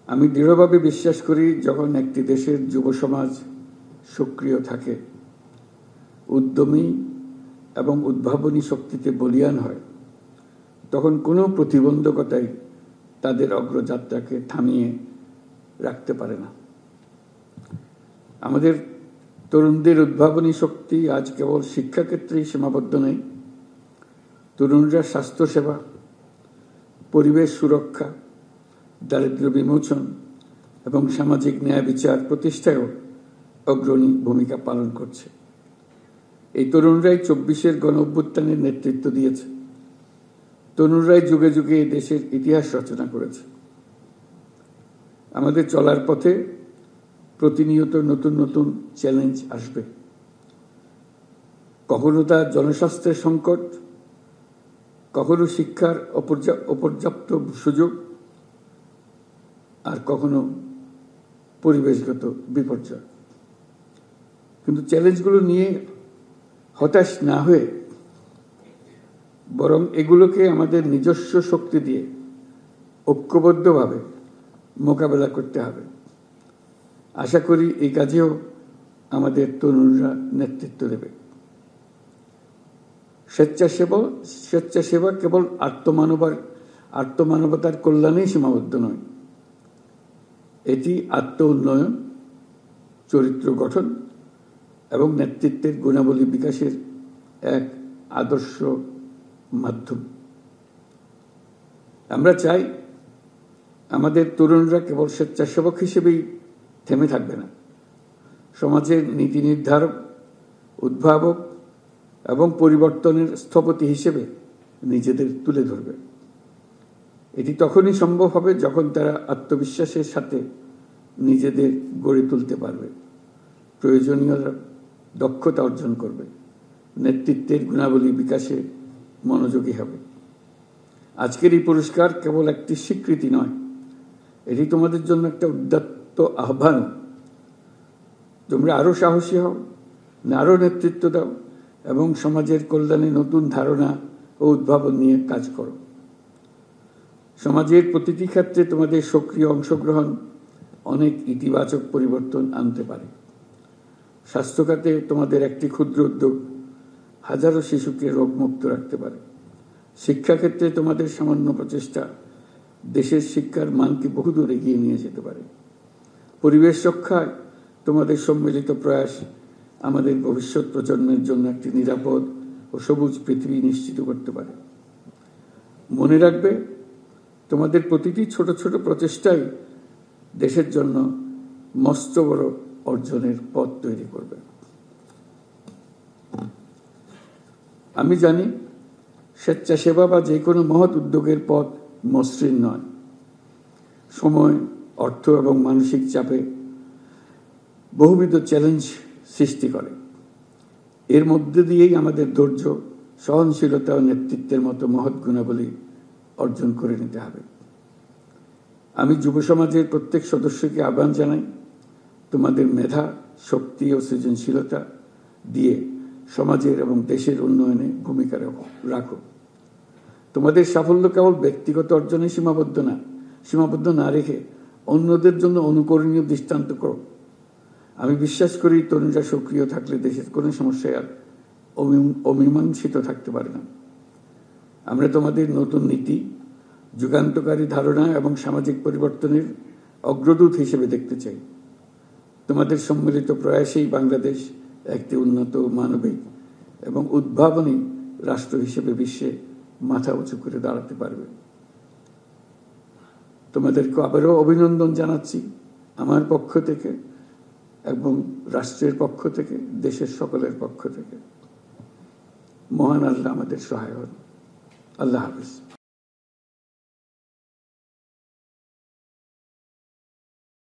আমি দৃঢ়ভাবে বিশ্বাস করি, যখন একটি দেশের যুব সমাজ সক্রিয় থাকে, উদ্যমী এবং উদ্ভাবনী শক্তিতে বলীয়ান হয়, তখন কোনো প্রতিবন্ধকতাই তাদের অগ্রযাত্রাকে থামিয়ে রাখতে পারে না। আমাদের তরুণদের উদ্ভাবনী শক্তি আজ কেবল শিক্ষাক্ষেত্রেই সীমাবদ্ধ নেই। তরুণরা স্বাস্থ্যসেবা, পরিবেশ সুরক্ষা, দারিদ্র্য বিমোচন এবং সামাজিক ন্যায় বিচার প্রতিষ্ঠায়ও অগ্রণী ভূমিকা পালন করছে। এই তরুণরাই ২৪-এর গণঅভ্যুত্থানের নেতৃত্ব দিয়েছে। তরুণরাই যুগে যুগে এই দেশের ইতিহাস রচনা করেছে। আমাদের চলার পথে প্রতিনিয়ত নতুন নতুন চ্যালেঞ্জ আসবে। কখনো তা জনস্বাস্থ্যের সংকট, কখনো শিক্ষার অপর্যাপ্ত সুযোগ, আর কখনো পরিবেশগত বিপর্যয়। কিন্তু চ্যালেঞ্জগুলো নিয়ে হতাশ না হয়ে বরং এগুলোকে আমাদের নিজস্ব শক্তি দিয়ে ঐক্যবদ্ধভাবে মোকাবেলা করতে হবে। আশা করি এই কাজেও আমাদের তরুণরা নেতৃত্ব দেবে। স্বেচ্ছাসেবা কেবল আত্মমানবতার কল্যাণেই সীমাবদ্ধ নয়, এটি আত্ম উন্নয়ন, চরিত্র গঠন এবং নেতৃত্বের গুণাবলী বিকাশের এক আদর্শ মাধ্যম। আমরা চাই আমাদের তরুণরা কেবল স্বেচ্ছাসেবক হিসেবেই থেমে থাকবে না, সমাজের নীতি নির্ধারক, উদ্ভাবক এবং পরিবর্তনের স্থপতি হিসেবে নিজেদের তুলে ধরবে। এটি তখনই সম্ভব হবে যখন তারা আত্মবিশ্বাসের সাথে নিজেদের গড়ে তুলতে পারবে, প্রয়োজনীয় দক্ষতা অর্জন করবে, নেতৃত্বের গুণাবলী বিকাশে মনোযোগী হবে। আজকের এই পুরস্কার কেবল একটি স্বীকৃতি নয়, এটি তোমাদের জন্য একটা উদাত্ত আহ্বান। তোমরা আরো সাহসী হও, আরো নেতৃত্ব দাও এবং সমাজের কল্যাণে নতুন ধারণা ও উদ্ভাবন নিয়ে কাজ করো। সমাজের প্রতিটি ক্ষেত্রে তোমাদের সক্রিয় অংশগ্রহণ অনেক ইতিবাচক পরিবর্তন আনতে পারে। স্বাস্থ্য খাতে তোমাদের একটি ক্ষুদ্র উদ্যোগ হাজারো শিশুকে রোগমুক্ত রাখতে পারে। শিক্ষাক্ষেত্রে তোমাদের সামান্য প্রচেষ্টা দেশের শিক্ষার মানকে বহুদূর এগিয়ে নিয়ে যেতে পারে। পরিবেশ রক্ষায় তোমাদের সম্মিলিত প্রয়াস আমাদের ভবিষ্যৎ প্রজন্মের জন্য একটি নিরাপদ ও সবুজ পৃথিবী নিশ্চিত করতে পারে। মনে রাখবে, তোমাদের প্রতিটি ছোট ছোট প্রচেষ্টাই দেশের জন্য মস্ত বড় অর্জনের পথ তৈরি করবে। আমি জানি স্বেচ্ছাসেবা বা যে কোনো মহৎ উদ্যোগের পথ মসৃণ নয়। সময়, অর্থ এবং মানসিক চাপে বহুবিধ চ্যালেঞ্জ সৃষ্টি করে। এর মধ্যে দিয়েই আমাদের ধৈর্য, সহনশীলতা ও নেতৃত্বের মতো মহৎ গুণাবলী অর্জন করে নিতে হবে। আমি যুব সমাজের প্রত্যেক সদস্যকে আহ্বান জানাই, তোমাদের মেধা, শক্তি ও সৃজনশীলতা দিয়ে সমাজের এবং দেশের উন্নয়নে ভূমিকা রাখো। তোমাদের সাফল্য কেবল ব্যক্তিগত অর্জনে সীমাবদ্ধ না রেখে অন্যদের জন্য অনুকরণীয় দৃষ্টান্ত করো। আমি বিশ্বাস করি, তরুণরা সক্রিয় থাকলে দেশের কোনো সমস্যায় আর অমীমাংসিত থাকতে পারে না। আমরা তোমাদের নতুন নীতি, যুগান্তকারী ধারণা এবং সামাজিক পরিবর্তনের অগ্রদূত হিসেবে দেখতে চাই। তোমাদের সম্মিলিত প্রয়াসেই বাংলাদেশ একটি উন্নত, মানবিক এবং উদ্ভাবনী রাষ্ট্র হিসেবে বিশ্বে মাথা উঁচু করে দাঁড়াতে পারবে। তোমাদেরকে আবারও অভিনন্দন জানাচ্ছি আমার পক্ষ থেকে এবং রাষ্ট্রের পক্ষ থেকে, দেশের সকলের পক্ষ থেকে। মহান আল্লাহ আমাদের সহায় হন। আল্লাহ হাফিজ।